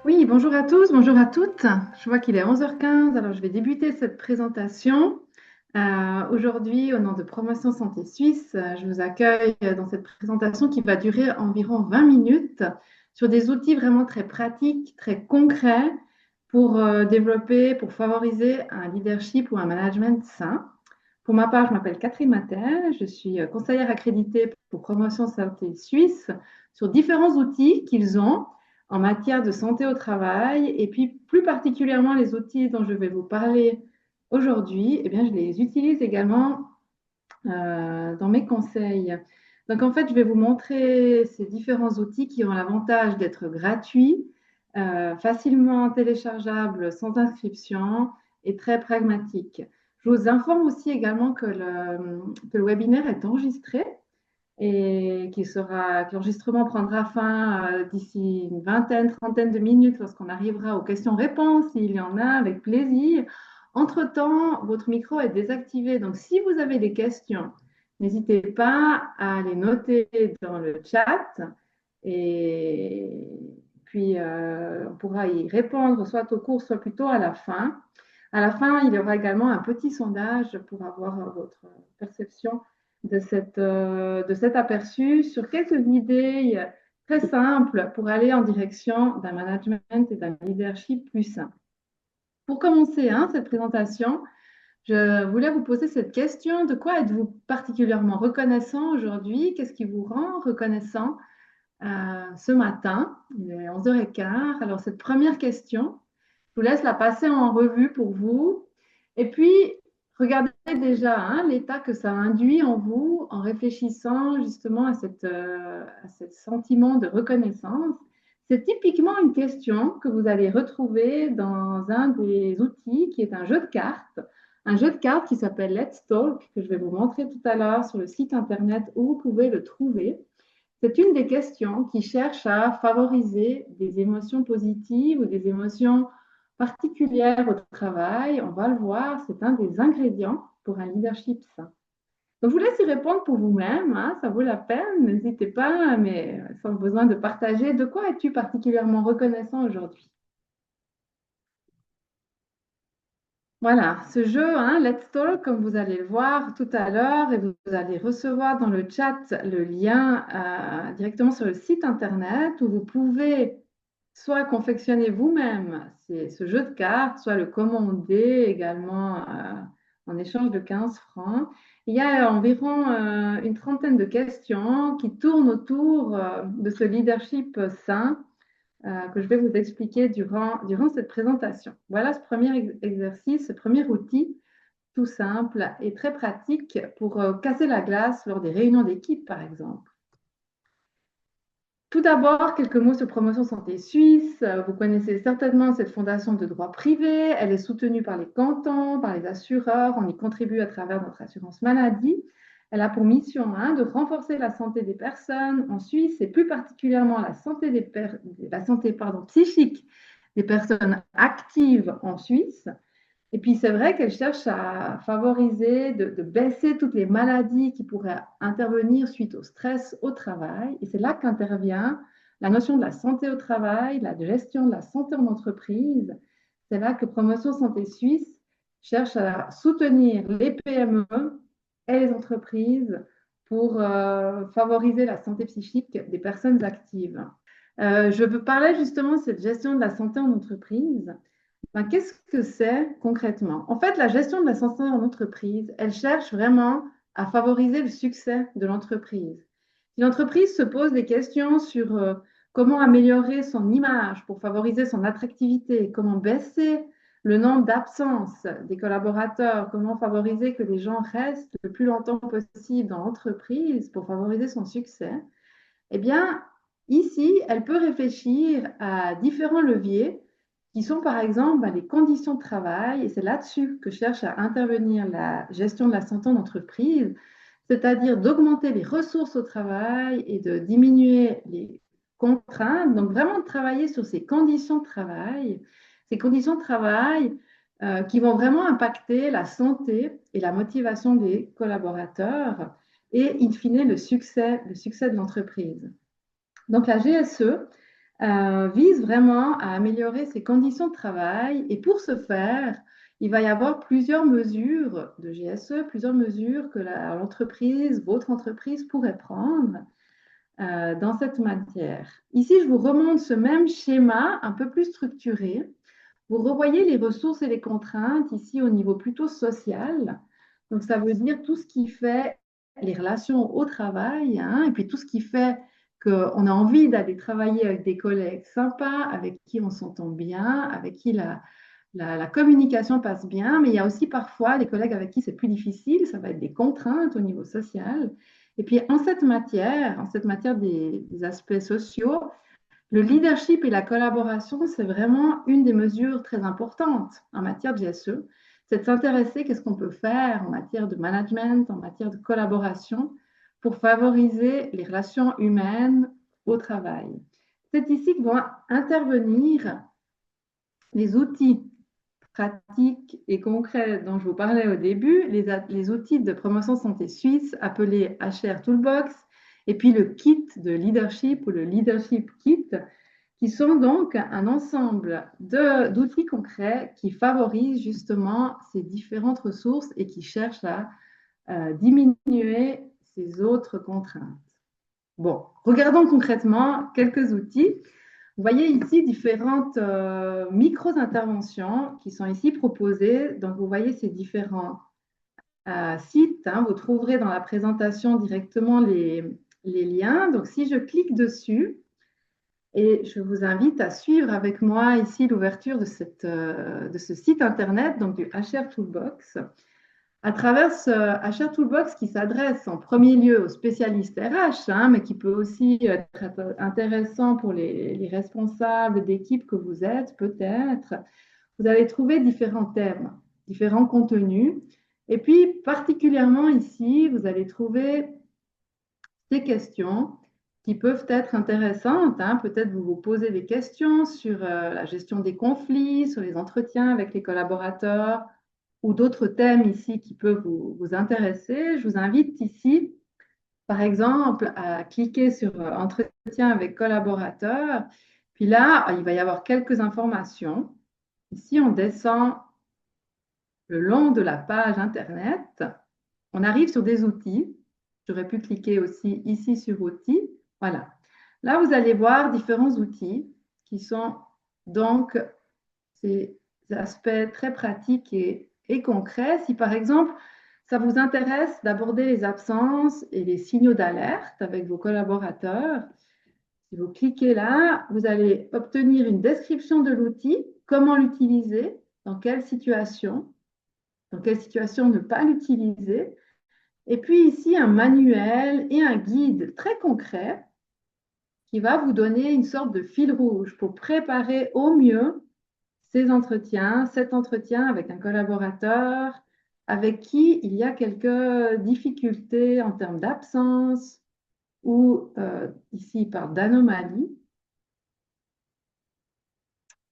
Oui, bonjour à tous, bonjour à toutes. Je vois qu'il est 11h15, alors je vais débuter cette présentation. Aujourd'hui, au nom de Promotion Santé Suisse, je vous accueille dans cette présentation qui va durer environ 20 minutes sur des outils vraiment très pratiques, très concrets pour développer, pour favoriser un leadership ou un management sain. Pour ma part, je m'appelle Catherine Matel, je suis conseillère accréditée pour Promotion Santé Suisse sur différents outils qu'ils ont en matière de santé au travail et puis plus particulièrement les outils dont je vais vous parler aujourd'hui, eh bien, je les utilise également dans mes conseils. Donc en fait, je vais vous montrer ces différents outils qui ont l'avantage d'être gratuits, facilement téléchargeables sans inscription et très pragmatiques. Je vous informe aussi également que le webinaire est enregistré et que l'enregistrement prendra fin d'ici une vingtaine, trentaine de minutes lorsqu'on arrivera aux questions-réponses, s'il y en a, avec plaisir. Entre-temps, votre micro est désactivé, donc si vous avez des questions, n'hésitez pas à les noter dans le chat et puis on pourra y répondre soit au cours, soit plutôt à la fin. À la fin, il y aura également un petit sondage pour avoir votre perception de cet aperçu sur quelques idées très simples pour aller en direction d'un management et d'un leadership plus sain. Pour commencer cette présentation, je voulais vous poser cette question. De quoi êtes-vous particulièrement reconnaissant aujourd'hui? Qu'est-ce qui vous rend reconnaissant ce matin? Il est 11h15. Alors, cette première question, je vous laisse la passer en revue pour vous. Et puis, regardez déjà l'état que ça induit en vous en réfléchissant justement à ce sentiment de reconnaissance. C'est typiquement une question que vous allez retrouver dans un des outils qui est un jeu de cartes qui s'appelle Let's Talk, que je vais vous montrer tout à l'heure sur le site internet où vous pouvez le trouver. C'est une des questions qui cherche à favoriser des émotions positives ou des émotions particulières au travail. On va le voir, c'est un des ingrédients pour un leadership sain. Donc, je vous laisse y répondre pour vous-même, ça vaut la peine, n'hésitez pas, mais sans besoin de partager. De quoi es-tu particulièrement reconnaissant aujourd'hui? Voilà, ce jeu, Let's Talk, comme vous allez le voir tout à l'heure, et vous allez recevoir dans le chat le lien directement sur le site internet où vous pouvez soit confectionner vous-même ce jeu de cartes, soit le commander également en échange de 15 francs. Il y a environ une trentaine de questions qui tournent autour de ce leadership sain que je vais vous expliquer durant cette présentation. Voilà ce premier exercice, ce premier outil tout simple et très pratique pour casser la glace lors des réunions d'équipe, par exemple. Tout d'abord, quelques mots sur Promotion Santé Suisse. Vous connaissez certainement cette fondation de droit privé. Elle est soutenue par les cantons, par les assureurs. On y contribue à travers notre assurance maladie. Elle a pour mission de renforcer la santé des personnes en Suisse et plus particulièrement la santé psychique des personnes actives en Suisse. Et puis, c'est vrai qu'elle cherche à favoriser, de baisser toutes les maladies qui pourraient intervenir suite au stress au travail. Et c'est là qu'intervient la notion de la santé au travail, la gestion de la santé en entreprise. C'est là que Promotion Santé Suisse cherche à soutenir les PME et les entreprises pour favoriser la santé psychique des personnes actives. Je veux parler justement de cette gestion de la santé en entreprise. Ben, qu'est-ce que c'est concrètement? En fait, la gestion de la santé en entreprise, elle cherche vraiment à favoriser le succès de l'entreprise. Si l'entreprise se pose des questions sur comment améliorer son image pour favoriser son attractivité, comment baisser le nombre d'absences des collaborateurs, comment favoriser que les gens restent le plus longtemps possible dans l'entreprise pour favoriser son succès, eh bien, ici, elle peut réfléchir à différents leviers qui sont par exemple les conditions de travail, et c'est là-dessus que cherche à intervenir la gestion de la santé en entreprise, c'est-à-dire d'augmenter les ressources au travail et de diminuer les contraintes, donc vraiment de travailler sur ces conditions de travail qui vont vraiment impacter la santé et la motivation des collaborateurs et, in fine, le succès de l'entreprise. Donc, la GSE, vise vraiment à améliorer ses conditions de travail. Et pour ce faire, il va y avoir plusieurs mesures de GSE, plusieurs mesures que l'entreprise, votre entreprise pourrait prendre dans cette matière. Ici, je vous remonte ce même schéma un peu plus structuré. Vous revoyez les ressources et les contraintes ici au niveau plutôt social. Donc, ça veut dire tout ce qui fait les relations au travail, hein, et puis tout ce qui fait qu'on a envie d'aller travailler avec des collègues sympas, avec qui on s'entend bien, avec qui la communication passe bien, mais il y a aussi parfois des collègues avec qui c'est plus difficile, ça va être des contraintes au niveau social. Et puis en cette matière des aspects sociaux, le leadership et la collaboration, c'est vraiment une des mesures très importantes en matière de GSE. C'est de s'intéresser à ce qu'on peut faire en matière de management, en matière de collaboration, pour favoriser les relations humaines au travail. C'est ici que vont intervenir les outils pratiques et concrets dont je vous parlais au début, les outils de promotion santé suisse appelés HR Toolbox, et puis le kit de leadership ou le leadership kit, qui sont donc un ensemble d'outils concrets qui favorisent justement ces différentes ressources et qui cherchent à diminuer ces autres contraintes. Bon, regardons concrètement quelques outils. Vous voyez ici différentes micro-interventions qui sont ici proposées. Donc, vous voyez ces différents sites. Hein, vous trouverez dans la présentation directement les liens. Donc, si je clique dessus, et je vous invite à suivre avec moi ici l'ouverture de ce site internet, donc du HR Toolbox. À travers ce HR Toolbox qui s'adresse en premier lieu aux spécialistes RH, hein, mais qui peut aussi être intéressant pour les responsables d'équipe que vous êtes, peut-être, vous allez trouver différents thèmes, différents contenus. Et puis, particulièrement ici, vous allez trouver des questions qui peuvent être intéressantes. Hein. Peut-être vous vous posez des questions sur la gestion des conflits, sur les entretiens avec les collaborateurs ou d'autres thèmes ici qui peuvent vous intéresser. Je vous invite ici, par exemple, à cliquer sur Entretien avec collaborateurs. Puis là, il va y avoir quelques informations. Ici, on descend le long de la page Internet. On arrive sur des outils. J'aurais pu cliquer aussi ici sur Outils. Voilà. Là, vous allez voir différents outils qui sont donc ces aspects très pratiques et concrets. Si par exemple, ça vous intéresse d'aborder les absences et les signaux d'alerte avec vos collaborateurs, si vous cliquez là, vous allez obtenir une description de l'outil, comment l'utiliser, dans quelle situation ne pas l'utiliser. Et puis ici, un manuel et un guide très concret qui va vous donner une sorte de fil rouge pour préparer au mieux cet entretien avec un collaborateur avec qui il y a quelques difficultés en termes d'absence ou ici il parle d'anomalie.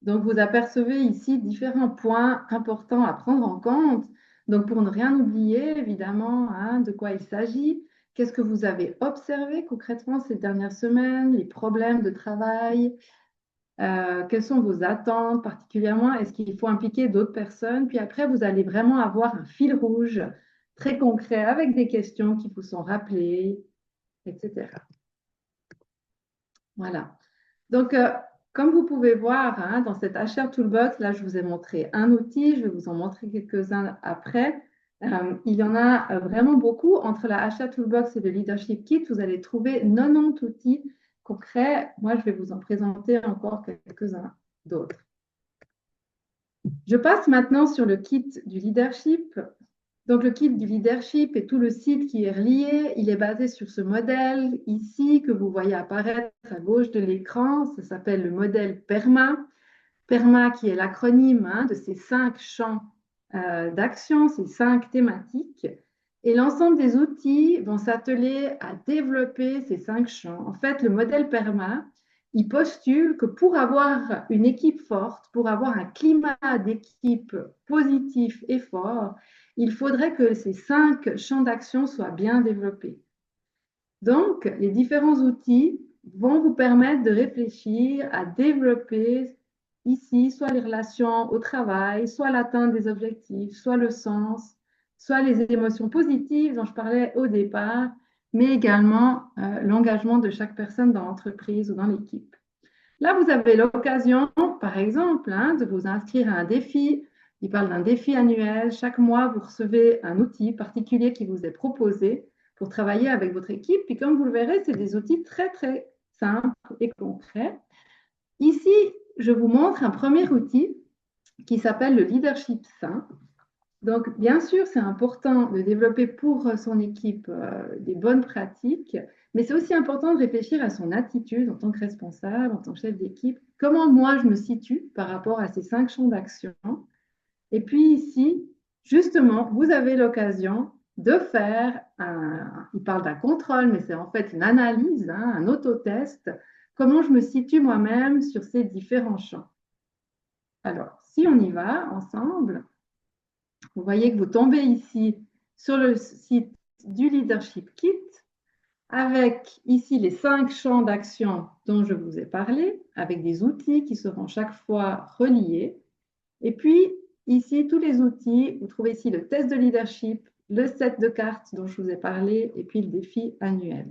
Donc vous apercevez ici différents points importants à prendre en compte. Donc pour ne rien oublier, évidemment, hein, de quoi il s'agit, qu'est-ce que vous avez observé concrètement ces dernières semaines, les problèmes de travail, quelles sont vos attentes particulièrement? Est-ce qu'il faut impliquer d'autres personnes? Puis après, vous allez vraiment avoir un fil rouge très concret avec des questions qui vous sont rappelées, etc. Voilà. Donc, comme vous pouvez voir, hein, dans cette HR Toolbox, là, je vous ai montré un outil, je vais vous en montrer quelques-uns après. Il y en a vraiment beaucoup. Entre la HR Toolbox et le Leadership Kit, vous allez trouver 90 outils concrets. Moi, je vais vous en présenter encore quelques-uns d'autres. Je passe maintenant sur le kit du leadership. Donc, le kit du leadership et tout le site qui est relié, il est basé sur ce modèle ici que vous voyez apparaître à gauche de l'écran. Ça s'appelle le modèle PERMA. PERMA qui est l'acronyme, hein, de ces 5 champs d'action, ces 5 thématiques. Et l'ensemble des outils vont s'atteler à développer ces 5 champs. En fait, le modèle PERMA, il postule que pour avoir une équipe forte, pour avoir un climat d'équipe positif et fort, il faudrait que ces 5 champs d'action soient bien développés. Donc, les différents outils vont vous permettre de réfléchir à développer ici soit les relations au travail, soit l'atteinte des objectifs, soit le sens, soit les émotions positives dont je parlais au départ, mais également l'engagement de chaque personne dans l'entreprise ou dans l'équipe. Là, vous avez l'occasion, par exemple, hein, de vous inscrire à un défi. Il parle d'un défi annuel. Chaque mois, vous recevez un outil particulier qui vous est proposé pour travailler avec votre équipe. Puis comme vous le verrez, c'est des outils très, très simples et concrets. Ici, je vous montre un premier outil qui s'appelle le leadership sain. Donc, bien sûr, c'est important de développer pour son équipe des bonnes pratiques, mais c'est aussi important de réfléchir à son attitude en tant que responsable, en tant que chef d'équipe. Comment moi, je me situe par rapport à ces 5 champs d'action. Et puis ici, justement, vous avez l'occasion de faire il parle d'un contrôle, mais c'est en fait une analyse, hein, un autotest. Comment je me situe moi-même sur ces différents champs. Alors, si on y va ensemble, vous voyez que vous tombez ici sur le site du Leadership Kit avec ici les 5 champs d'action dont je vous ai parlé, avec des outils qui seront chaque fois reliés. Et puis, ici, tous les outils, vous trouvez ici le test de leadership, le set de cartes dont je vous ai parlé, et puis le défi annuel.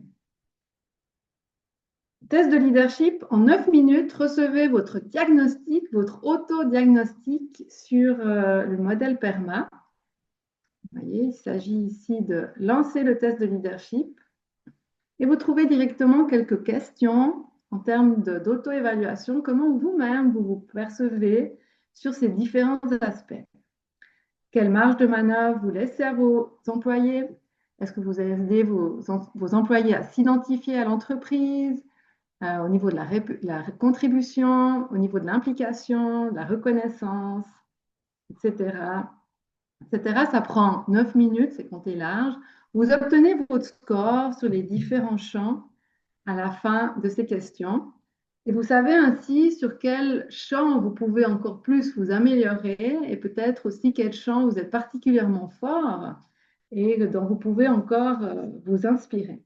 Test de leadership, en 9 minutes, recevez votre diagnostic, votre auto-diagnostic sur le modèle PERMA. Vous voyez, il s'agit ici de lancer le test de leadership et vous trouvez directement quelques questions en termes d'auto-évaluation, comment vous-même vous percevez sur ces différents aspects. Quelle marge de manœuvre vous laissez à vos employés? Est-ce que vous aidez vos employés à s'identifier à l'entreprise, au niveau de la contribution, au niveau de l'implication, de la reconnaissance, etc. Ça prend 9 minutes, c'est compté large. Vous obtenez votre score sur les différents champs à la fin de ces questions. Et vous savez ainsi sur quel champ vous pouvez encore plus vous améliorer et peut-être aussi quel champ vous êtes particulièrement fort et dont vous pouvez encore vous inspirer.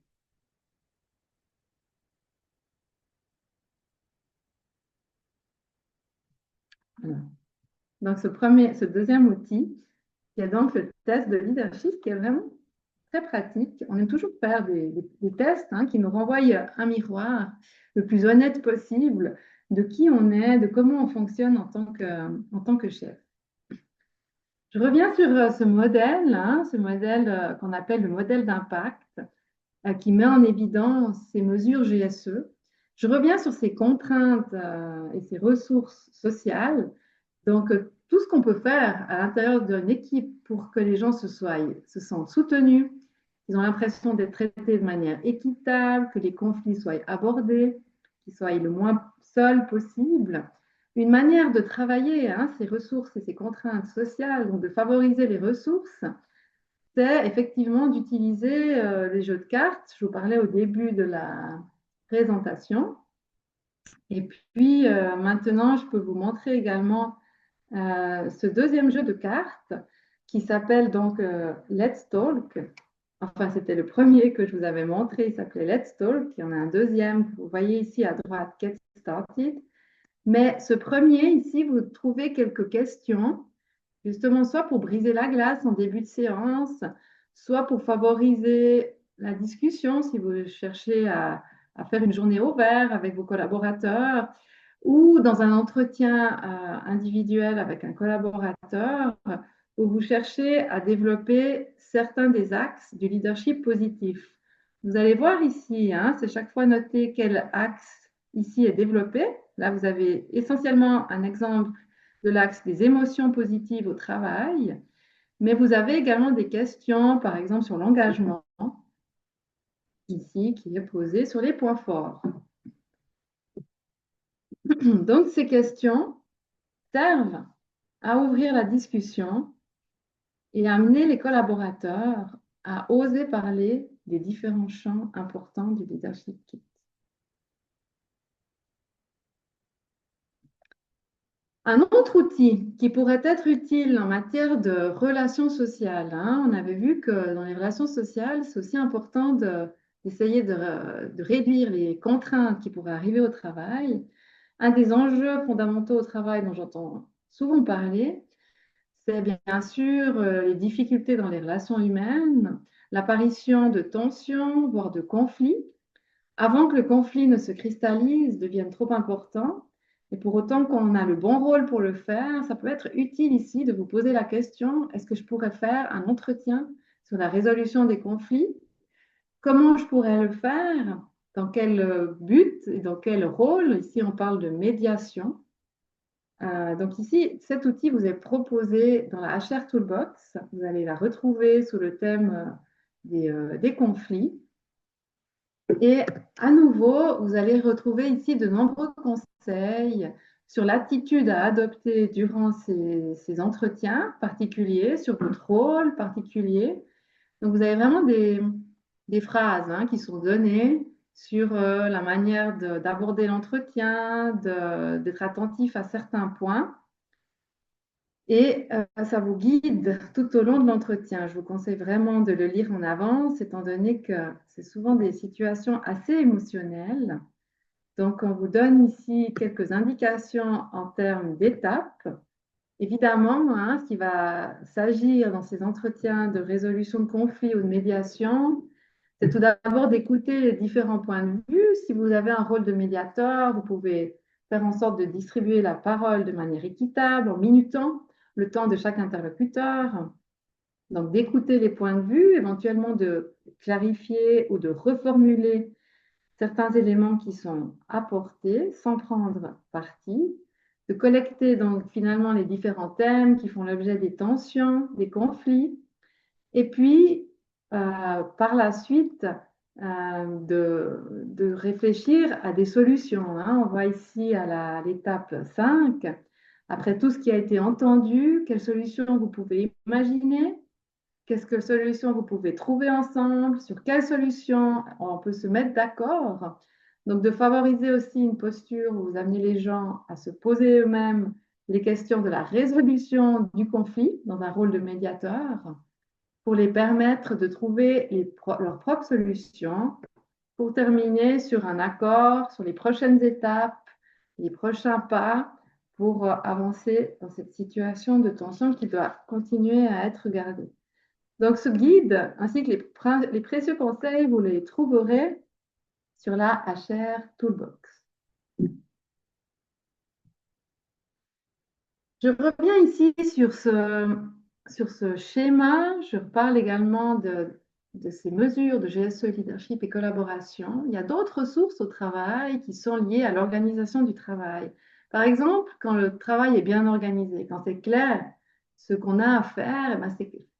Voilà. Donc ce deuxième outil, qui est donc le test de leadership, qui est vraiment très pratique. On aime toujours faire des tests hein, qui nous renvoient un miroir le plus honnête possible de qui on est, de comment on fonctionne en tant que chef. Je reviens sur ce modèle, hein, ce modèle qu'on appelle le modèle d'impact, qui met en évidence ces mesures GSE. Je reviens sur ces contraintes et ces ressources sociales. Donc, tout ce qu'on peut faire à l'intérieur d'une équipe pour que les gens se sentent soutenus, qu'ils ont l'impression d'être traités de manière équitable, que les conflits soient abordés, qu'ils soient le moins seuls possible. Une manière de travailler hein, ces ressources et ces contraintes sociales, donc de favoriser les ressources, c'est effectivement d'utiliser les jeux de cartes. Je vous parlais au début de la présentation. Et puis, maintenant, je peux vous montrer également ce deuxième jeu de cartes qui s'appelle donc Let's Talk. Enfin, c'était le premier que je vous avais montré, il s'appelait Let's Talk. Il y en a un deuxième, vous voyez ici à droite, Get Started. Mais ce premier, ici, vous trouvez quelques questions, justement, soit pour briser la glace en début de séance, soit pour favoriser la discussion si vous cherchez à faire une journée au vert avec vos collaborateurs, ou dans un entretien individuel avec un collaborateur, où vous cherchez à développer certains des axes du leadership positif. Vous allez voir ici, hein, c'est chaque fois noté quel axe ici est développé. Là, vous avez essentiellement un exemple de l'axe des émotions positives au travail, mais vous avez également des questions, par exemple, sur l'engagement, ici, qui est posé sur les points forts. Donc, ces questions servent à ouvrir la discussion et à amener les collaborateurs à oser parler des différents champs importants du leadership kit. Un autre outil qui pourrait être utile en matière de relations sociales, hein, on avait vu que dans les relations sociales, c'est aussi important d'essayer de réduire les contraintes qui pourraient arriver au travail. Un des enjeux fondamentaux au travail dont j'entends souvent parler, c'est bien sûr les difficultés dans les relations humaines, l'apparition de tensions, voire de conflits, avant que le conflit ne se cristallise, devienne trop important. Et pour autant qu'on a le bon rôle pour le faire, ça peut être utile ici de vous poser la question, est-ce que je pourrais faire un entretien sur la résolution des conflits? Comment je pourrais le faire? Dans quel but et dans quel rôle? Ici, on parle de médiation. Donc ici, cet outil vous est proposé dans la HR Toolbox. Vous allez la retrouver sous le thème des conflits. Et à nouveau, vous allez retrouver ici de nombreux conseils sur l'attitude à adopter durant ces entretiens particuliers, sur votre rôle particulier. Donc, vous avez vraiment des phrases qui sont données sur la manière d'aborder l'entretien, d'être attentif à certains points. Et ça vous guide tout au long de l'entretien. Je vous conseille vraiment de le lire en avance, étant donné que c'est souvent des situations assez émotionnelles. Donc, on vous donne ici quelques indications en termes d'étapes. Évidemment, ce qui va s'agir dans ces entretiens de résolution de conflits ou de médiation, c'est tout d'abord d'écouter les différents points de vue. Si vous avez un rôle de médiateur, vous pouvez faire en sorte de distribuer la parole de manière équitable, en minutant le temps de chaque interlocuteur. Donc, d'écouter les points de vue, éventuellement de clarifier ou de reformuler certains éléments qui sont apportés sans prendre parti, de collecter donc finalement les différents thèmes qui font l'objet des tensions, des conflits, et puis par la suite de réfléchir à des solutions. On voit ici à l'étape 5, après tout ce qui a été entendu, quelles solutions vous pouvez imaginer, quelles solutions vous pouvez trouver ensemble, sur quelles solutions on peut se mettre d'accord. Donc, de favoriser aussi une posture où vous amenez les gens à se poser eux-mêmes les questions de la résolution du conflit dans un rôle de médiateur pour les permettre de trouver leurs propres solutions pour terminer sur un accord sur les prochaines étapes, les prochains pas pour avancer dans cette situation de tension qui doit continuer à être gardée. Donc, ce guide ainsi que les précieux conseils, vous les trouverez sur la HR Toolbox. Je reviens ici sur ce schéma. Je parle également de ces mesures de GSE, leadership et collaboration. Il y a d'autres ressources au travail qui sont liées à l'organisation du travail. Par exemple, quand le travail est bien organisé, quand c'est clair ce qu'on a à faire, eh ben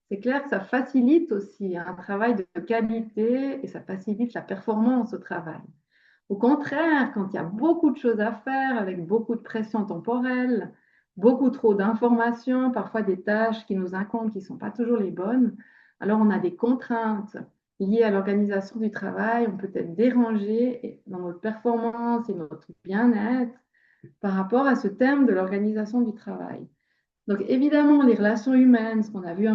c'est clair que ça facilite aussi un travail de qualité et ça facilite la performance au travail. Au contraire, quand il y a beaucoup de choses à faire, avec beaucoup de pression temporelle, beaucoup trop d'informations, parfois des tâches qui nous incombent, qui ne sont pas toujours les bonnes, alors on a des contraintes liées à l'organisation du travail, on peut être dérangé dans notre performance et notre bien-être par rapport à ce thème de l'organisation du travail. Donc évidemment, les relations humaines, ce qu'on a vu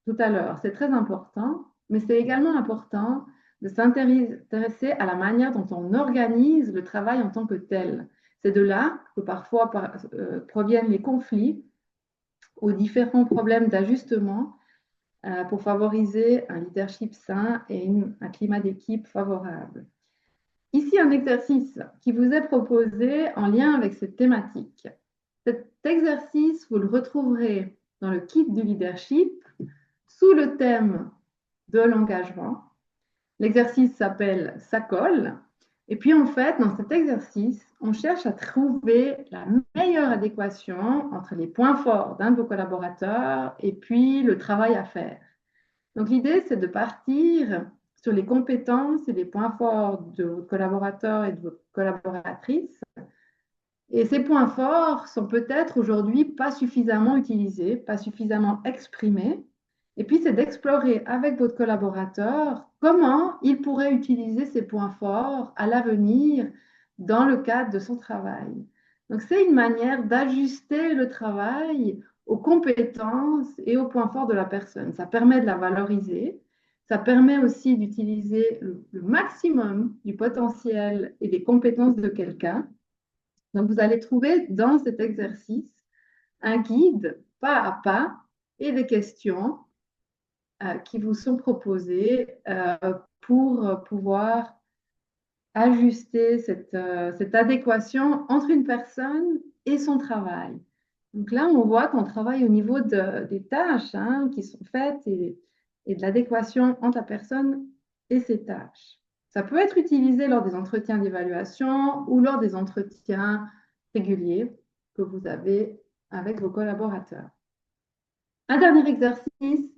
tout à l'heure, c'est très important, mais c'est également important de s'intéresser à la manière dont on organise le travail en tant que tel. C'est de là que parfois proviennent les conflits ou différents problèmes d'ajustement pour favoriser un leadership sain et un climat d'équipe favorable. Ici, un exercice qui vous est proposé en lien avec cette thématique. Cet exercice, vous le retrouverez dans le kit du leadership sous le thème de l'engagement. L'exercice s'appelle Ça colle. Et puis en fait, dans cet exercice, on cherche à trouver la meilleure adéquation entre les points forts d'un de vos collaborateurs et puis le travail à faire. Donc l'idée, c'est de partir sur les compétences et les points forts de vos collaborateurs et de vos collaboratrices. Et ces points forts sont peut-être aujourd'hui pas suffisamment utilisés, pas suffisamment exprimés. Et puis, c'est d'explorer avec votre collaborateur comment il pourrait utiliser ces points forts à l'avenir dans le cadre de son travail. Donc, c'est une manière d'ajuster le travail aux compétences et aux points forts de la personne. Ça permet de la valoriser, Ça permet aussi d'utiliser le maximum du potentiel et des compétences de quelqu'un. Donc, vous allez trouver dans cet exercice un guide pas à pas et des questions qui vous sont proposées pour pouvoir ajuster cette adéquation entre une personne et son travail. Donc là, on voit qu'on travaille au niveau des tâches qui sont faites et de l'adéquation entre la personne et ses tâches. Ça peut être utilisé lors des entretiens d'évaluation ou lors des entretiens réguliers que vous avez avec vos collaborateurs. Un dernier exercice,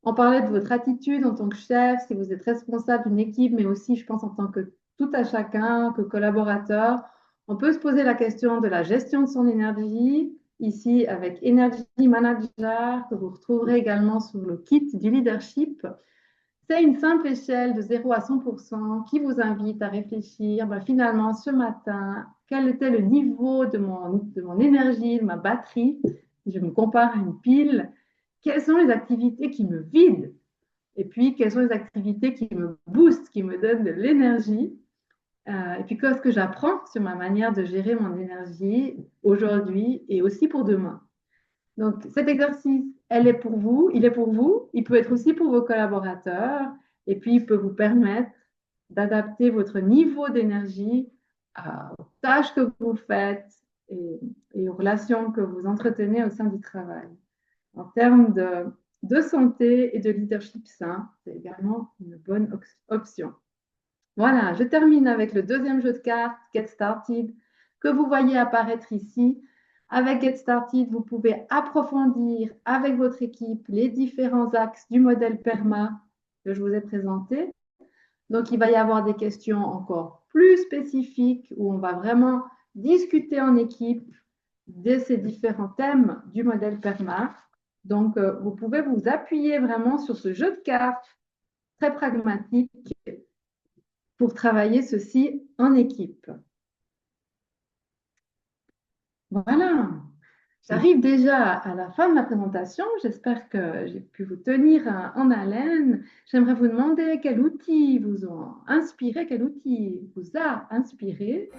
on parlait de votre attitude en tant que chef, si vous êtes responsable d'une équipe, mais aussi, je pense, en tant que tout à chacun, que collaborateur. On peut se poser la question de la gestion de son énergie, ici avec Energy Manager, que vous retrouverez également sur le kit du leadership. C'est une simple échelle de 0 à 100% qui vous invite à réfléchir, finalement, ce matin, quel était le niveau de mon énergie, de ma batterie, si je me compare à une pile, quelles sont les activités qui me vident, et puis quelles sont les activités qui me boostent, qui me donnent de l'énergie, et puis qu'est-ce que j'apprends sur ma manière de gérer mon énergie aujourd'hui et aussi pour demain. Donc, cet exercice, il est pour vous, il peut être aussi pour vos collaborateurs, et puis il peut vous permettre d'adapter votre niveau d'énergie aux tâches que vous faites et aux relations que vous entretenez au sein du travail. En termes de santé et de leadership sain, c'est également une bonne option. Voilà, je termine avec le deuxième jeu de cartes, Get Started, que vous voyez apparaître ici. Avec Get Started, vous pouvez approfondir avec votre équipe les différents axes du modèle PERMA que je vous ai présenté. Donc, il va y avoir des questions encore plus spécifiques où on va vraiment discuter en équipe de ces différents thèmes du modèle PERMA. Donc, vous pouvez vous appuyer vraiment sur ce jeu de cartes très pragmatique pour travailler ceci en équipe. Voilà, j'arrive déjà à la fin de ma présentation. J'espère que j'ai pu vous tenir en haleine. J'aimerais vous demander quel outil vous a inspiré, quel outil vous a inspiré.